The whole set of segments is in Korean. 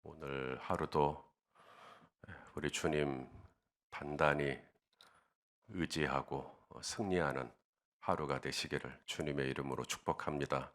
오늘 하루도 우리 주님 단단히 의지하고 승리하는 하루가 되시기를 주님의 이름으로 축복합니다.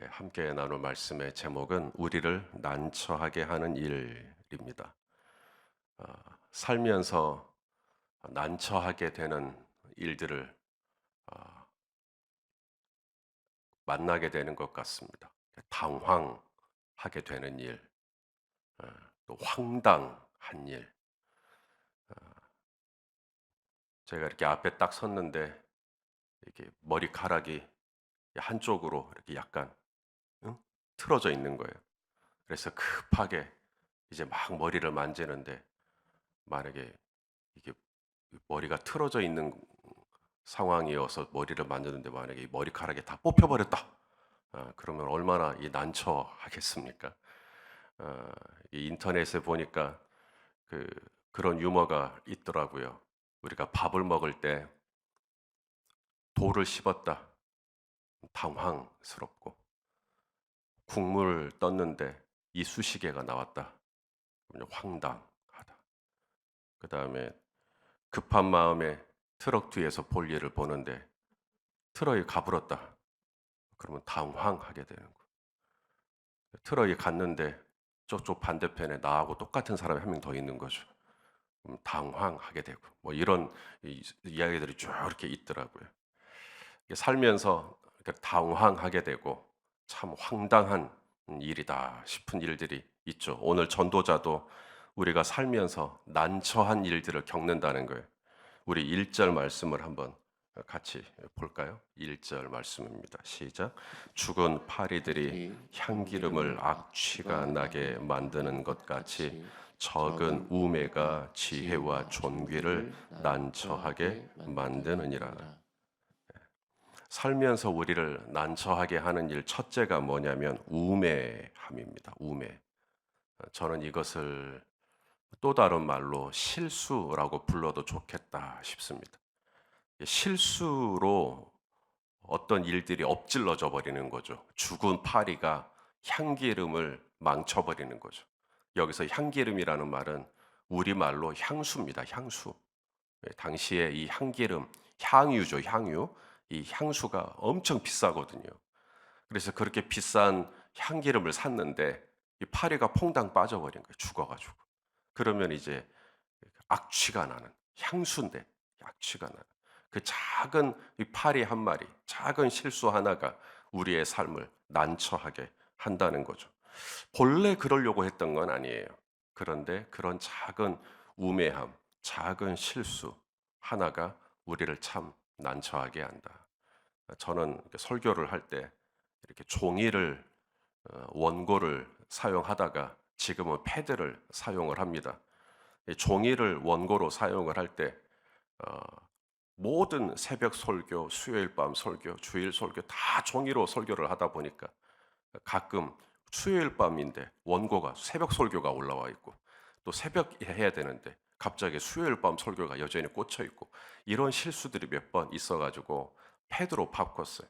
함께 나눌 말씀의 제목은 우리를 난처하게 하는 일입니다. 살면서 난처하게 되는 일들을 만나게 되는 것 같습니다. 당황하게 되는 일, 또 황당한 일. 제가 이렇게 앞에 딱 섰는데 이렇게 머리카락이 한쪽으로 이렇게 약간 응? 틀어져 있는 거예요. 그래서 급하게 이제 막 머리를 만지는데 만약에 이게 머리가 틀어져 있는 상황이어서 머리를 만졌는데 만약에 이 머리카락이 다 뽑혀버렸다. 그러면 얼마나 이 난처하겠습니까? 아, 이 인터넷에 보니까 그 그런 유머가 있더라고요. 우리가 밥을 먹을 때 돌을 씹었다. 당황스럽고 국물 떴는데 이쑤시개가 나왔다. 그러면 황당하다. 그 다음에 급한 마음에 트럭 뒤에서 볼일을 보는데 트럭이 가불었다. 그러면 당황하게 되는 거. 트럭이 갔는데 저쪽 반대편에 나하고 똑같은 사람이 한 명 더 있는 거죠. 그럼 당황하게 되고 뭐 이런 이야기들이 쭉 이렇게 있더라고요. 살면서 이렇게 당황하게 되고 참 황당한 일이다 싶은 일들이 있죠. 오늘 전도자도 우리가 살면서 난처한 일들을 겪는다는 거예요. 우리 1절 말씀을 한번 같이 볼까요? 1절 말씀입니다. 시작. 죽은 파리들이 들이 향기름을 향기름을 악취가 악취가 나게 나게 만드는 만드는 것 것 같이 같이 적은 적은 우매가 우매가 지혜와 지혜와 존귀를 존귀를 난처하게 난처하게 만드느니라. 만드느니라. 살면서 우리를 난처하게 하는 일 첫째가 뭐냐면 우매함입니다. 우매. 저는 이것을 또 다른 말로 실수라고 불러도 좋겠다 싶습니다. 실수로 어떤 일들이 엎질러져 버리는 거죠. 죽은 파리가 향기름을 망쳐버리는 거죠. 여기서 향기름이라는 말은 우리말로 향수입니다. 향수. 당시에 이 향기름, 향유죠, 향유. 이 향수가 엄청 비싸거든요. 그래서 그렇게 비싼 향기름을 샀는데 이 파리가 퐁당 빠져버린 거예요. 죽어가지고. 그러면 이제 악취가 나는 향수인데 악취가 나는 그 작은 이 파리 한 마리, 작은 실수 하나가 우리의 삶을 난처하게 한다는 거죠. 본래 그러려고 했던 건 아니에요. 그런데 그런 작은 우매함, 작은 실수 하나가 우리를 참 난처하게 한다. 저는 설교를 할 때 이렇게 종이를 원고를 사용하다가 지금은 패드를 사용을 합니다. 이 종이를 원고로 사용을 할 때 어, 모든 새벽 설교, 수요일 밤 설교, 주일 설교 다 종이로 설교를 하다 보니까 가끔 수요일 밤인데 원고가 새벽 설교가 올라와 있고 또 새벽에 해야 되는데 갑자기 수요일 밤 설교가 여전히 꽂혀 있고 이런 실수들이 몇 번 있어가지고 패드로 바꿨어요.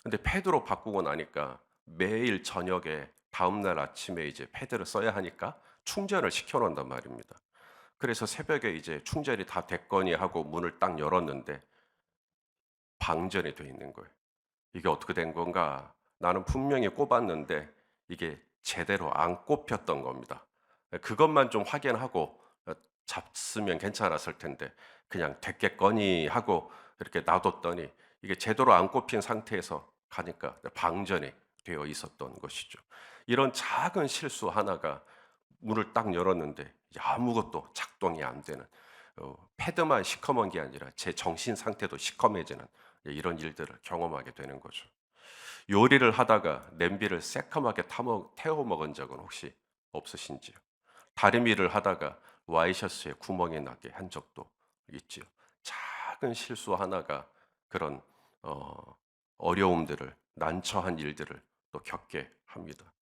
근데 패드로 바꾸고 나니까 매일 저녁에 다음날 아침에 이제 패드를 써야 하니까 충전을 시켜 놓는단 말입니다. 그래서 새벽에 이제 충전이 다 됐거니 하고 문을 딱 열었는데 방전이 돼 있는 거예요. 이게 어떻게 된 건가? 나는 분명히 꼽았는데 이게 제대로 안 꼽혔던 겁니다. 그것만 좀 확인하고 잡으면 괜찮았을 텐데 그냥 됐겠거니 하고 이렇게 놔뒀더니 이게 제대로 안 꼽힌 상태에서 가니까 방전이 되어 있었던 것이죠. 이런 작은 실수 하나가 문을 딱 열었는데 아무것도 작동이 안 되는 패드만 시커먼 게 아니라 제 정신 상태도 시커매지는 이런 일들을 경험하게 되는 거죠. 요리를 하다가 냄비를 새까맣게 태워 먹은 적은 혹시 없으신지요? 다리미를 하다가 와이셔츠에 구멍이 나게 한 적도 있지요. 작은 실수 하나가 그런 어려움들을 난처한 일들을 또 겪게 합니다.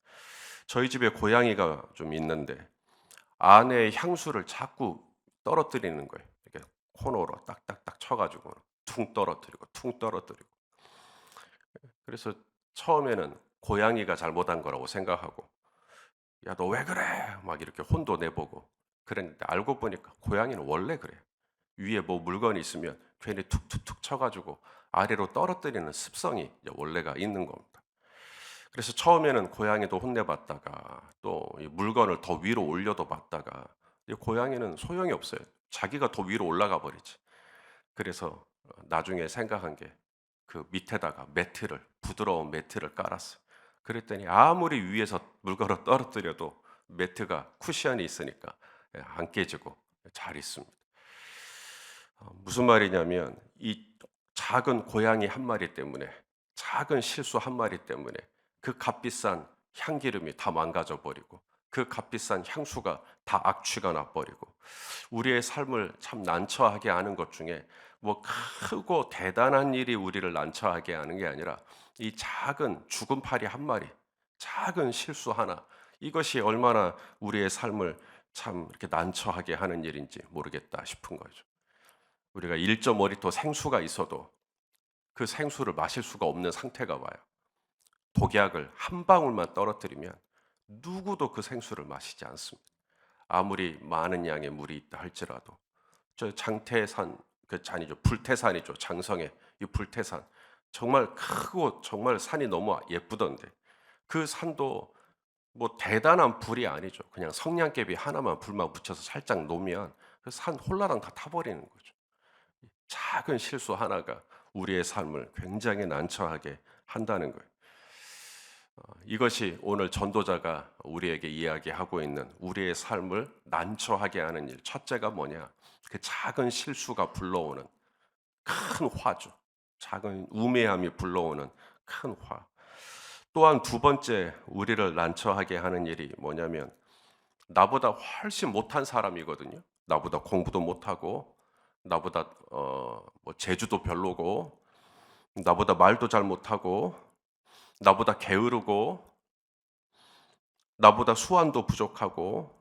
저희 집에 고양이가 좀 있는데 안에 향수를 자꾸 떨어뜨리는 거예요. 이렇게 코너로 딱딱딱 쳐가지고 퉁 떨어뜨리고 퉁 떨어뜨리고. 그래서 처음에는 고양이가 잘못한 거라고 생각하고 야, 너 왜 그래? 막 이렇게 혼도 내보고 그랬는데 알고 보니까 고양이는 원래 그래요. 위에 뭐 물건이 있으면 괜히 툭툭툭 쳐가지고 아래로 떨어뜨리는 습성이 이제 원래가 있는 겁니다. 그래서 처음에는 고양이도 혼내봤다가 또 이 물건을 더 위로 올려도 봤다가 이 고양이는 소용이 없어요. 자기가 더 위로 올라가 버리지. 그래서 나중에 생각한 게 그 밑에다가 매트를 부드러운 매트를 깔았어요. 그랬더니 아무리 위에서 물건을 떨어뜨려도 매트가 쿠션이 있으니까 안 깨지고 잘 있습니다. 무슨 말이냐면 이 작은 고양이 한 마리 때문에 작은 실수 한 마리 때문에 그 값비싼 향기름이 다 망가져 버리고 그 값비싼 향수가 다 악취가 나 버리고 우리의 삶을 참 난처하게 하는 것 중에 뭐 크고 대단한 일이 우리를 난처하게 하는 게 아니라 이 작은 죽은 파리 한 마리, 작은 실수 하나 이것이 얼마나 우리의 삶을 참 이렇게 난처하게 하는 일인지 모르겠다 싶은 거죠. 우리가 1.5리터 생수가 있어도 그 생수를 마실 수가 없는 상태가 와요. 독약을 한 방울만 떨어뜨리면 누구도 그 생수를 마시지 않습니다. 아무리 많은 양의 물이 있다 할지라도 저 장태산 그 아니죠 불태산이죠 장성의 이 불태산 정말 크고 정말 산이 너무 예쁘던데 그 산도 뭐 대단한 불이 아니죠. 그냥 성냥개비 하나만 불만 붙여서 살짝 놓으면 그 산 홀라당 다 타버리는 거죠. 작은 실수 하나가 우리의 삶을 굉장히 난처하게 한다는 거예요. 이것이 오늘 전도자가 우리에게 이야기하고 있는 우리의 삶을 난처하게 하는 일. 첫째가 뭐냐? 그 작은 실수가 불러오는 큰 화죠. 작은 우매함이 불러오는 큰 화. 또한 두 번째 우리를 난처하게 하는 일이 뭐냐면 나보다 훨씬 못한 사람이거든요. 나보다 공부도 못하고 나보다 뭐 재주도 별로고 나보다 말도 잘 못하고 나보다 게으르고 나보다 수완도 부족하고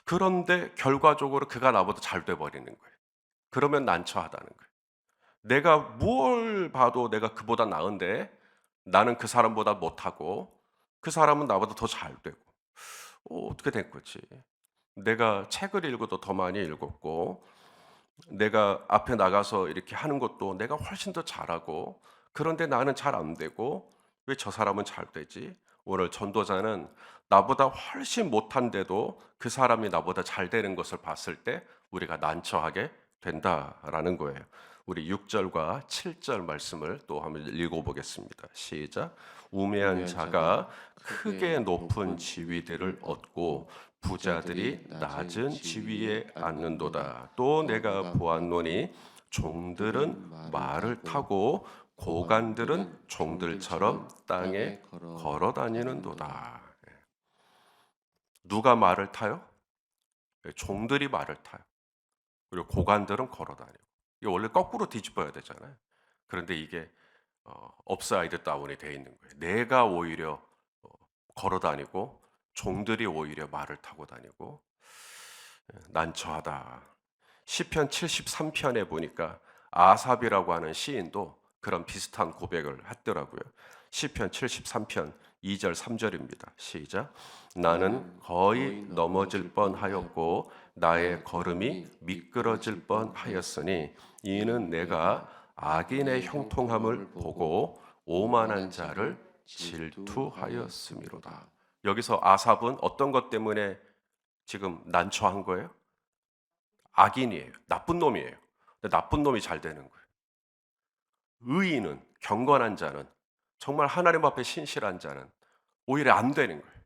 그런데 결과적으로 그가 나보다 잘 돼 버리는 거예요. 그러면 난처하다는 거예요. 내가 뭘 봐도 내가 그보다 나은데 나는 그 사람보다 못하고 그 사람은 나보다 더 잘 되고 어떻게 된 거지? 내가 책을 읽어도 더 많이 읽었고 내가 앞에 나가서 이렇게 하는 것도 내가 훨씬 더 잘하고 그런데 나는 잘 안 되고 왜 저 사람은 잘 되지? 오늘 전도자는 나보다 훨씬 못한데도 그 사람이 나보다 잘 되는 것을 봤을 때 우리가 난처하게 된다라는 거예요. 우리 6절과 7절 말씀을 또 한번 읽어보겠습니다. 시작. 우매한 자가 크게 높은 지위들을 얻고 부자들이 낮은 지위에 앉는도다. 또 내가 보았노니 종들은 말을 타고 고관들은 종들처럼 땅에 걸어 다니는도다. 누가 말을 타요? 종들이 말을 타요. 그리고 고관들은 걸어 다니고. 이게 원래 거꾸로 뒤집어야 되잖아요. 그런데 이게 업사이드 다운이 돼 있는 거예요. 내가 오히려 걸어 다니고 종들이 오히려 말을 타고 다니고 난처하다. 시편 73편에 보니까 아삽이라고 하는 시인도 그런 비슷한 고백을 했더라고요. 시편 73편 2절 3절입니다. 시작. 나는 거의 넘어질 뻔하였고 나의 걸음이 미끄러질 뻔하였으니 이는 내가 악인의 형통함을 보고 오만한 자를 질투하였음이로다. 여기서 아삽은 어떤 것 때문에 지금 난처한 거예요? 악인이에요. 나쁜 놈이에요. 근데 나쁜 놈이 잘 되는 거예요. 의인은 경건한 자는 정말 하나님 앞에 신실한 자는 오히려 안 되는 거예요.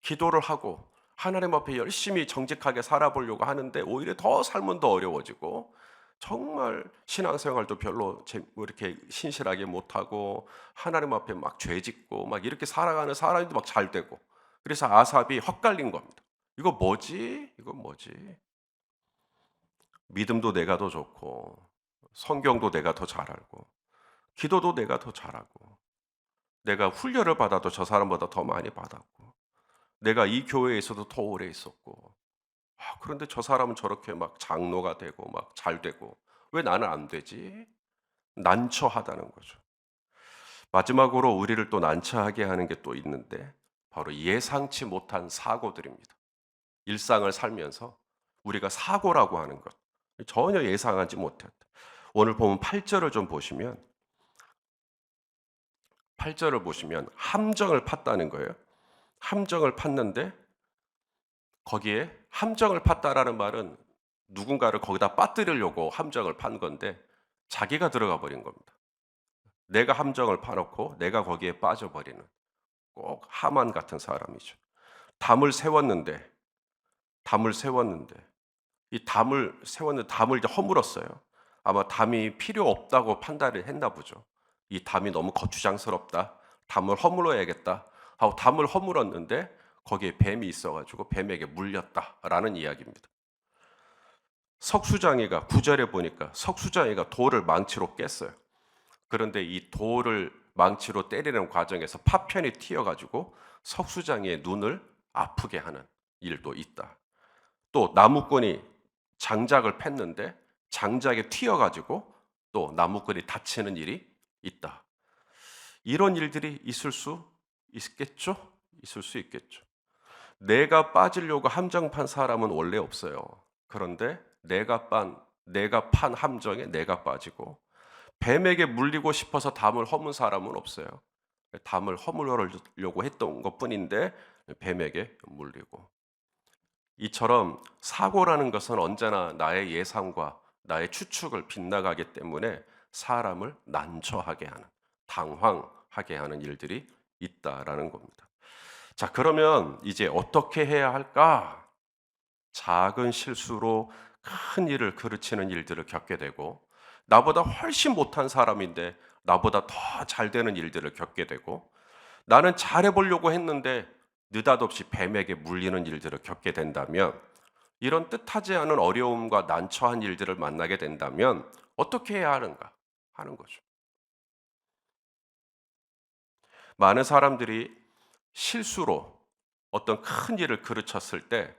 기도를 하고 하나님 앞에 열심히 정직하게 살아보려고 하는데 오히려 더 삶은 더 어려워지고 정말 신앙생활도 별로 뭐 이렇게 신실하게 못하고 하나님 앞에 막 죄짓고 막 이렇게 살아가는 사람도 막 잘 되고 그래서 아삽이 헛갈린 겁니다. 이거 뭐지? 이거 뭐지? 믿음도 내가 더 좋고 성경도 내가 더 잘 알고 기도도 내가 더 잘하고 내가 훈련을 받아도 저 사람보다 더 많이 받았고 내가 이 교회에서도 더 오래 있었고 그런데 저 사람은 저렇게 막 장로가 되고 막 잘 되고 왜 나는 안 되지? 난처하다는 거죠. 마지막으로 우리를 또 난처하게 하는 게 또 있는데 바로 예상치 못한 사고들입니다. 일상을 살면서 우리가 사고라고 하는 것, 전혀 예상하지 못했다. 오늘 보면 8절을 좀 보시면 8절을 보시면 함정을 팠다는 거예요. 함정을 팠는데 거기에 함정을 팠다라는 말은 누군가를 거기다 빠뜨리려고 함정을 판 건데 자기가 들어가 버린 겁니다. 내가 함정을 파놓고 내가 거기에 빠져버리는 꼭 하만 같은 사람이죠. 담을 세웠는데 이 담을 세웠는데 담을 이제 허물었어요. 아마 담이 필요 없다고 판단을 했나 보죠. 이 담이 너무 거추장스럽다. 담을 허물어야겠다 하고 담을 허물었는데 거기에 뱀이 있어가지고 뱀에게 물렸다라는 이야기입니다. 석수장이가 9절에 보니까 석수장이가 돌을 망치로 깼어요. 그런데 이 돌을 망치로 때리는 과정에서 파편이 튀어가지고 석수장이의 눈을 아프게 하는 일도 있다. 또 나무꾼이 장작을 팼는데 장작에 튀어가지고 또 나무꾼이 다치는 일이 있다. 이런 일들이 있을 수 있겠죠? 있을 수 있겠죠. 내가 빠지려고 함정 판 사람은 원래 없어요. 그런데 내가 판 함정에 내가 빠지고 뱀에게 물리고 싶어서 담을 허문 사람은 없어요. 담을 허물려고 했던 것뿐인데 뱀에게 물리고. 이처럼 사고라는 것은 언제나 나의 예상과 나의 추측을 빗나가기 때문에 사람을 난처하게 하는, 당황하게 하는 일들이 있다라는 겁니다. 자, 그러면 이제 어떻게 해야 할까? 작은 실수로 큰 일을 그르치는 일들을 겪게 되고, 나보다 훨씬 못한 사람인데 나보다 더 잘 되는 일들을 겪게 되고, 나는 잘해보려고 했는데 느닷없이 뱀에게 물리는 일들을 겪게 된다면, 이런 뜻하지 않은 어려움과 난처한 일들을 만나게 된다면 어떻게 해야 하는가 하는 거죠. 많은 사람들이 실수로 어떤 큰 일을 그르쳤을 때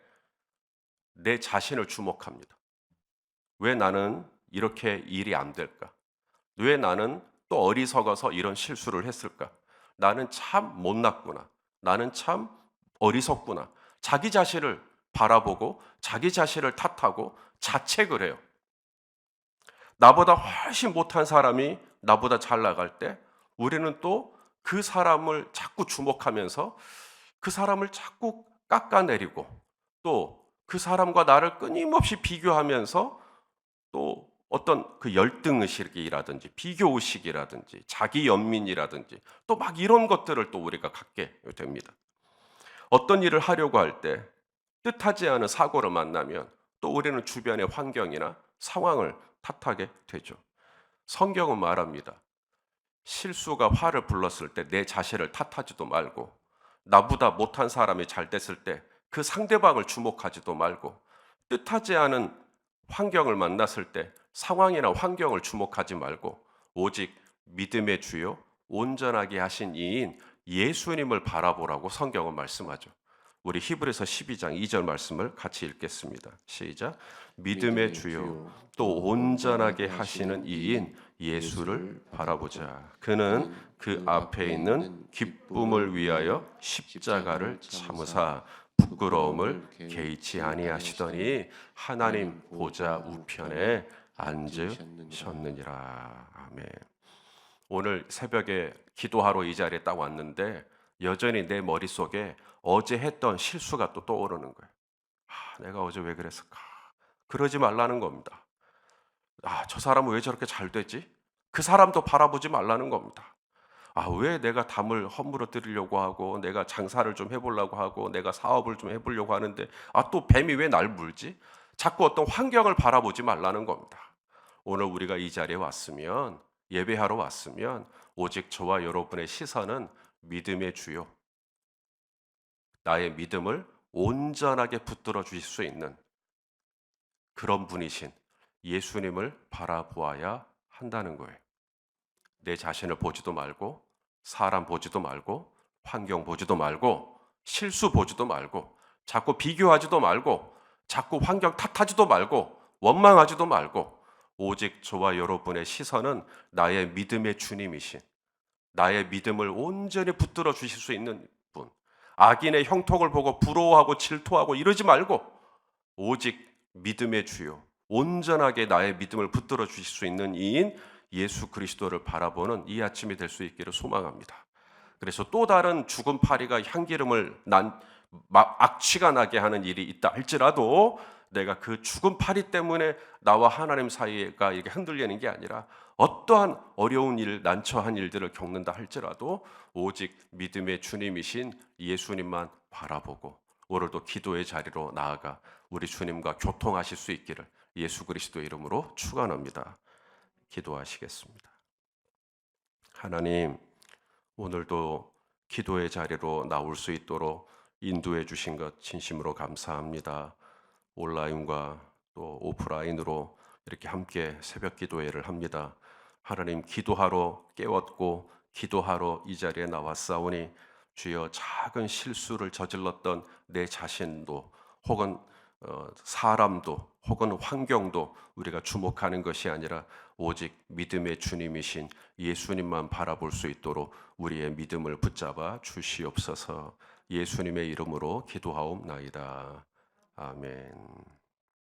내 자신을 주목합니다. 왜 나는 이렇게 일이 안 될까? 왜 나는 또 어리석어서 이런 실수를 했을까? 나는 참 못났구나. 나는 참 어리석구나. 자기 자신을 바라보고 자기 자신을 탓하고 자책을 해요. 나보다 훨씬 못한 사람이 나보다 잘 나갈 때 우리는 또 그 사람을 자꾸 주목하면서 그 사람을 자꾸 깎아내리고 또 그 사람과 나를 끊임없이 비교하면서 또 어떤 그 열등의식이라든지 비교의식이라든지 자기 연민이라든지 또 막 이런 것들을 또 우리가 갖게 됩니다. 어떤 일을 하려고 할 때 뜻하지 않은 사고를 만나면 또 우리는 주변의 환경이나 상황을 탓하게 되죠. 성경은 말합니다. 실수가 화를 불렀을 때 내 자신을 탓하지도 말고 나보다 못한 사람이 잘 됐을 때 그 상대방을 주목하지도 말고 뜻하지 않은 환경을 만났을 때 상황이나 환경을 주목하지 말고 오직 믿음의 주요 온전하게 하신 이인 예수님을 바라보라고 성경은 말씀하죠. 우리 히브리서 12장 2절 말씀을 같이 읽겠습니다. 시작. 믿음의 주요 또 온전하게 하시는 이인 예수를 바라보자. 그는 그 앞에 있는 기쁨을 위하여 십자가를 참으사 부끄러움을 개의치 아니하시더니 하나님 보좌 우편에 앉으셨느니라. 아멘. 오늘 새벽에 기도하러 이 자리에 딱 왔는데 여전히 내 머릿속에 어제 했던 실수가 또 떠오르는 거예요. 내가 어제 왜 그랬을까? 그러지 말라는 겁니다. 저 사람은 왜 저렇게 잘 되지? 그 사람도 바라보지 말라는 겁니다. 왜 내가 담을 허물어뜨리려고 하고 내가 장사를 좀 해보려고 하고 내가 사업을 좀 해보려고 하는데 또 뱀이 왜 날 물지? 자꾸 어떤 환경을 바라보지 말라는 겁니다. 오늘 우리가 이 자리에 왔으면 예배하러 왔으면 오직 저와 여러분의 시선은 믿음의 주요 나의 믿음을 온전하게 붙들어 주실 수 있는 그런 분이신 예수님을 바라보아야 한다는 거예요. 내 자신을 보지도 말고 사람 보지도 말고 환경 보지도 말고 실수 보지도 말고 자꾸 비교하지도 말고 자꾸 환경 탓하지도 말고 원망하지도 말고 오직 저와 여러분의 시선은 나의 믿음의 주님이신 나의 믿음을 온전히 붙들어 주실 수 있는 분 악인의 형통을 보고 부러워하고 질투하고 이러지 말고 오직 믿음의 주요 온전하게 나의 믿음을 붙들어 주실 수 있는 이인 예수 그리스도를 바라보는 이 아침이 될 수 있기를 소망합니다. 그래서 또 다른 죽은 파리가 향기름을 악취가 나게 하는 일이 있다 할지라도 내가 그 죽은 파리 때문에 나와 하나님 사이가 이렇게 흔들리는 게 아니라 어떠한 어려운 일, 난처한 일들을 겪는다 할지라도 오직 믿음의 주님이신 예수님만 바라보고 오늘도 기도의 자리로 나아가 우리 주님과 교통하실 수 있기를 예수 그리스도 이름으로 축원합니다. 기도하시겠습니다. 하나님, 오늘도 기도의 자리로 나올 수 있도록 인도해 주신 것 진심으로 감사합니다. 온라인과 또 오프라인으로 이렇게 함께 새벽 기도회를 합니다. 하나님, 기도하러 깨웠고 기도하러 이 자리에 나왔사오니 주여 작은 실수를 저질렀던 내 자신도 혹은 사람도 혹은 환경도 우리가 주목하는 것이 아니라 오직 믿음의 주님이신 예수님만 바라볼 수 있도록 우리의 믿음을 붙잡아 주시옵소서. 예수님의 이름으로 기도하옵나이다. 아멘.